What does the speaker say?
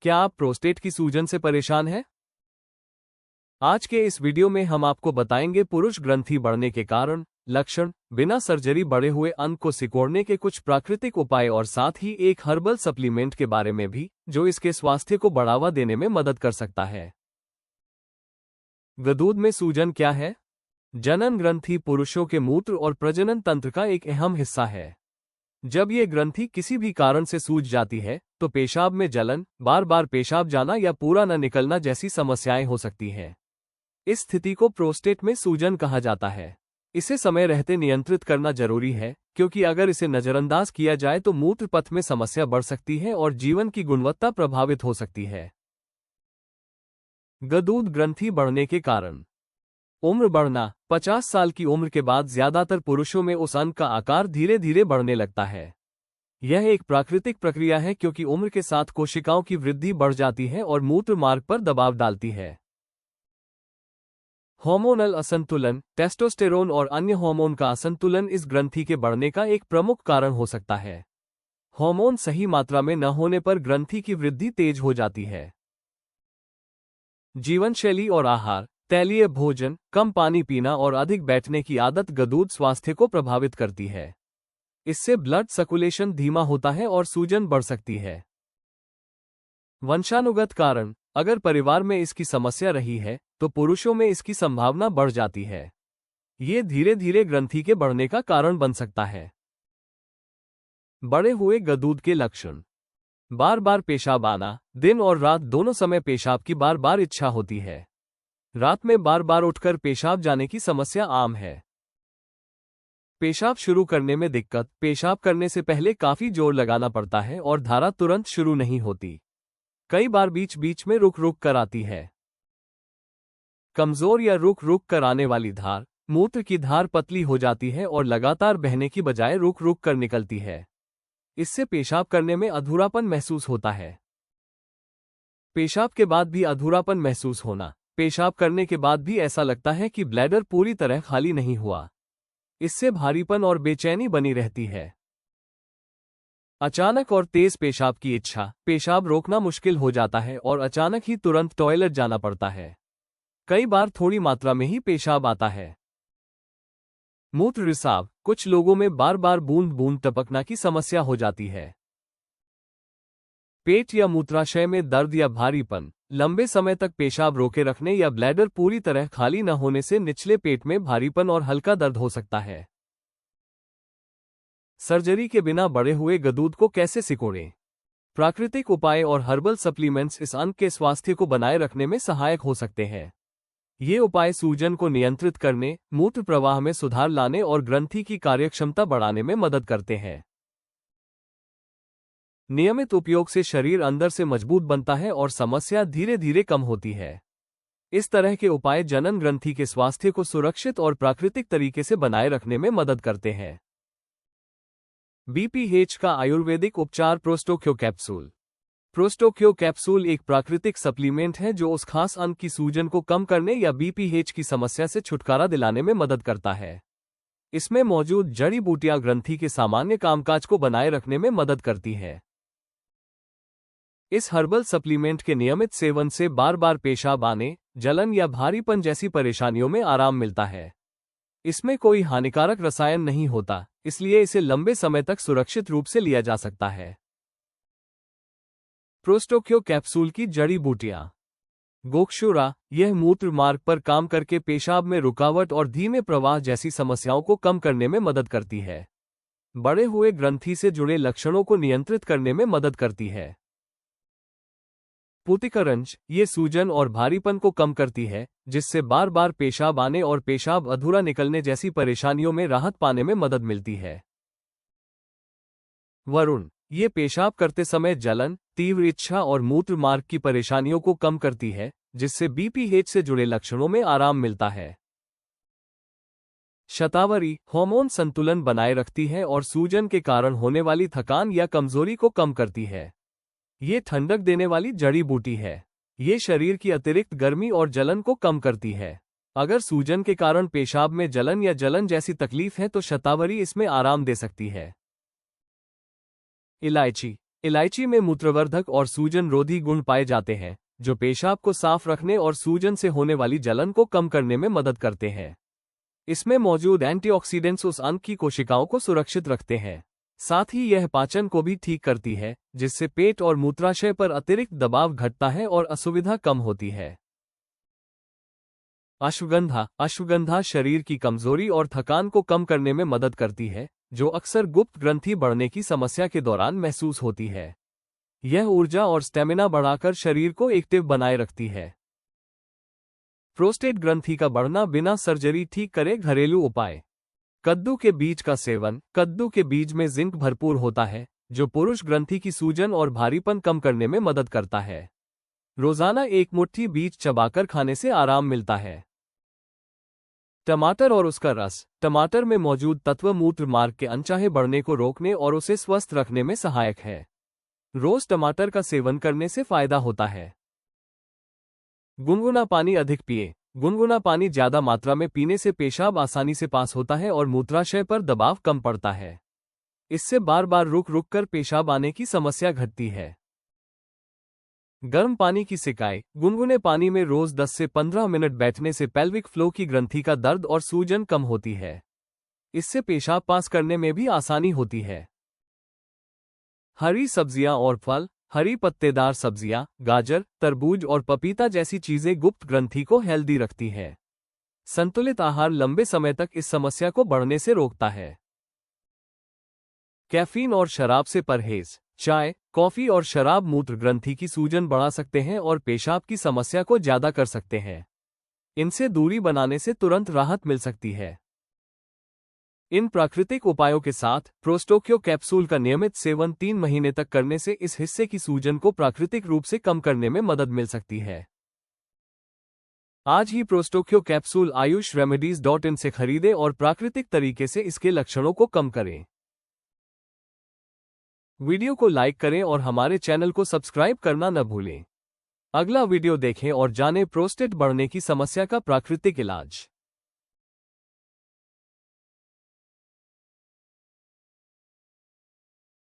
क्या आप प्रोस्टेट की सूजन से परेशान हैं? आज के इस वीडियो में हम आपको बताएंगे पुरुष ग्रंथि बढ़ने के कारण, लक्षण, बिना सर्जरी बढ़े हुए अंग को सिकोड़ने के कुछ प्राकृतिक उपाय और साथ ही एक हर्बल सप्लीमेंट के बारे में भी, जो इसके स्वास्थ्य को बढ़ावा देने में मदद कर सकता है। गदूद में सूजन क्या है? जनन ग्रंथि पुरुषों के मूत्र और प्रजनन तंत्र का एक अहम हिस्सा है। जब ये ग्रंथि किसी भी कारण से सूज जाती है, तो पेशाब में जलन, बार बार पेशाब जाना या पूरा न निकलना जैसी समस्याएं हो सकती हैं। इस स्थिति को प्रोस्टेट में सूजन कहा जाता है। इसे समय रहते नियंत्रित करना जरूरी है, क्योंकि अगर इसे नजरअंदाज किया जाए तो मूत्र पथ में समस्या बढ़ सकती है और जीवन की गुणवत्ता प्रभावित हो सकती है। गदूद ग्रंथि बढ़ने के कारण। उम्र बढ़ना। 50 साल की उम्र के बाद ज्यादातर पुरुषों में उस अंग का आकार धीरे धीरे बढ़ने लगता है। यह एक प्राकृतिक प्रक्रिया है, क्योंकि उम्र के साथ कोशिकाओं की वृद्धि बढ़ जाती है और मूत्र मार्ग पर दबाव डालती है। हार्मोनल असंतुलन। टेस्टोस्टेरोन और अन्य हार्मोन का असंतुलन इस ग्रंथि के बढ़ने का एक प्रमुख कारण हो सकता है। हार्मोन सही मात्रा में न होने पर ग्रंथि की वृद्धि तेज हो जाती है। जीवनशैली और आहार। तैलीय भोजन, कम पानी पीना और अधिक बैठने की आदत गदूद स्वास्थ्य को प्रभावित करती है। इससे ब्लड सर्कुलेशन धीमा होता है और सूजन बढ़ सकती है। वंशानुगत कारण। अगर परिवार में इसकी समस्या रही है, तो पुरुषों में इसकी संभावना बढ़ जाती है। ये धीरे धीरे ग्रंथि के बढ़ने का कारण बन सकता है। बढ़े हुए गदूद के लक्षण। बार बार पेशाब आना। दिन और रात दोनों समय पेशाब की बार बार इच्छा होती है। रात में बार बार उठकर पेशाब जाने की समस्या आम है। पेशाब शुरू करने में दिक्कत। पेशाब करने से पहले काफी जोर लगाना पड़ता है और धारा तुरंत शुरू नहीं होती। कई बार बीच बीच में रुक रुक कर आती है। कमजोर या रुक रुक कर आने वाली धार। मूत्र की धार पतली हो जाती है और लगातार बहने की बजाय रुक रुक कर निकलती है। इससे पेशाब करने में अधूरापन महसूस होता है। पेशाब के बाद भी अधूरापन महसूस होना। पेशाब करने के बाद भी ऐसा लगता है कि ब्लैडर पूरी तरह खाली नहीं हुआ। इससे भारीपन और बेचैनी बनी रहती है। अचानक और तेज पेशाब की इच्छा। पेशाब रोकना मुश्किल हो जाता है और अचानक ही तुरंत टॉयलेट जाना पड़ता है। कई बार थोड़ी मात्रा में ही पेशाब आता है। मूत्र रिसाव। कुछ लोगों में बार बार बूंद बूंद टपकना की समस्या हो जाती है। पेट या मूत्राशय में दर्द या भारीपन। लंबे समय तक पेशाब रोके रखने या ब्लैडर पूरी तरह खाली न होने से निचले पेट में भारीपन और हल्का दर्द हो सकता है। सर्जरी के बिना बढ़े हुए गदूद को कैसे सिकोड़ें? प्राकृतिक उपाय और हर्बल सप्लीमेंट्स इस अंग के स्वास्थ्य को बनाए रखने में सहायक हो सकते हैं। ये उपाय सूजन को नियंत्रित करने, मूत्र प्रवाह में सुधार लाने और ग्रंथि की कार्यक्षमता बढ़ाने में मदद करते हैं। नियमित उपयोग से शरीर अंदर से मजबूत बनता है और समस्या धीरे धीरे कम होती है। इस तरह के उपाय जनन ग्रंथि के स्वास्थ्य को सुरक्षित और प्राकृतिक तरीके से बनाए रखने में मदद करते हैं। बीपीएच का आयुर्वेदिक उपचार। प्रोस्टोक्यो कैप्सूल। प्रोस्टोक्यो कैप्सूल एक प्राकृतिक सप्लीमेंट है जो उस खास अंग की सूजन को कम करने या बीपीएच की समस्या से छुटकारा दिलाने में मदद करता है। इसमें मौजूद जड़ी बूटियां ग्रंथि के सामान्य कामकाज को बनाए रखने में मदद करती है। इस हर्बल सप्लीमेंट के नियमित सेवन से बार बार पेशाब आने, जलन या भारीपन जैसी परेशानियों में आराम मिलता है। इसमें कोई हानिकारक रसायन नहीं होता, इसलिए इसे लंबे समय तक सुरक्षित रूप से लिया जा सकता है। प्रोस्टोक्यो कैप्सूल की जड़ी बूटियां। गोक्षुरा। यह मूत्र मार्ग पर काम करके पेशाब में रुकावट और धीमे प्रवाह जैसी समस्याओं को कम करने में मदद करती है। बढ़े हुए ग्रंथि से जुड़े लक्षणों को नियंत्रित करने में मदद करती है। पूतिकरंज। ये सूजन और भारीपन को कम करती है, जिससे बार बार पेशाब आने और पेशाब अधूरा निकलने जैसी परेशानियों में राहत पाने में मदद मिलती है। वरुण। ये पेशाब करते समय जलन, तीव्र इच्छा और मूत्र मार्ग की परेशानियों को कम करती है, जिससे बीपीएच से जुड़े लक्षणों में आराम मिलता है। शतावरी। हार्मोन संतुलन बनाए रखती है और सूजन के कारण होने वाली थकान या कमजोरी को कम करती है। ये ठंडक देने वाली जड़ी बूटी है। ये शरीर की अतिरिक्त गर्मी और जलन को कम करती है। अगर सूजन के कारण पेशाब में जलन या जलन जैसी तकलीफ है तो शतावरी इसमें आराम दे सकती है। इलायची। इलायची में मूत्रवर्धक और सूजन रोधी गुण पाए जाते हैं, जो पेशाब को साफ रखने और सूजन से होने वाली जलन को कम करने में मदद करते हैं। इसमें मौजूद एंटीऑक्सीडेंट्स उस अंग की कोशिकाओं को सुरक्षित रखते हैं। साथ ही यह पाचन को भी ठीक करती है, जिससे पेट और मूत्राशय पर अतिरिक्त दबाव घटता है और असुविधा कम होती है। अश्वगंधा। अश्वगंधा शरीर की कमजोरी और थकान को कम करने में मदद करती है, जो अक्सर गुप्त ग्रंथि बढ़ने की समस्या के दौरान महसूस होती है। यह ऊर्जा और स्टेमिना बढ़ाकर शरीर को एक्टिव बनाए रखती है। प्रोस्टेट ग्रंथि का बढ़ना बिना सर्जरी ठीक करे घरेलू उपाय। कद्दू के बीज का सेवन। कद्दू के बीज में जिंक भरपूर होता है, जो पुरुष ग्रंथि की सूजन और भारीपन कम करने में मदद करता है। रोजाना एक मुट्ठी बीज चबाकर खाने से आराम मिलता है। टमाटर और उसका रस। टमाटर में मौजूद तत्व मूत्र मार्ग के अनचाहे बढ़ने को रोकने और उसे स्वस्थ रखने में सहायक है। रोज टमाटर का सेवन करने से फायदा होता है। गुनगुना पानी अधिक पिए। गुनगुना पानी ज्यादा मात्रा में पीने से पेशाब आसानी से पास होता है और मूत्राशय पर दबाव कम पड़ता है। इससे बार बार रुक रुक कर पेशाब आने की समस्या घटती है। गर्म पानी की सिकाई। गुनगुने पानी में रोज 10 से 15 मिनट बैठने से पेल्विक फ्लो की ग्रंथि का दर्द और सूजन कम होती है। इससे पेशाब पास करने में भी आसानी होती है। हरी सब्जियां और फल। हरी पत्तेदार सब्जियां, गाजर, तरबूज और पपीता जैसी चीजें गुप्त ग्रंथि को हेल्दी रखती है। संतुलित आहार लंबे समय तक इस समस्या को बढ़ने से रोकता है। कैफीन और शराब से परहेज। चाय, कॉफी और शराब मूत्र ग्रंथि की सूजन बढ़ा सकते हैं और पेशाब की समस्या को ज्यादा कर सकते हैं। इनसे दूरी बनाने से तुरंत राहत मिल सकती है। इन प्राकृतिक उपायों के साथ प्रोस्टोक्यो कैप्सूल का नियमित सेवन 3 महीने तक करने से इस हिस्से की सूजन को प्राकृतिक रूप से कम करने में मदद मिल सकती है। आज ही प्रोस्टोक्यो कैप्सूल ayushremedies.in से खरीदें और प्राकृतिक तरीके से इसके लक्षणों को कम करें। वीडियो को लाइक करें और हमारे चैनल को सब्सक्राइब करना न भूलें। अगला वीडियो देखें और जानें प्रोस्टेट बढ़ने की समस्या का प्राकृतिक इलाज।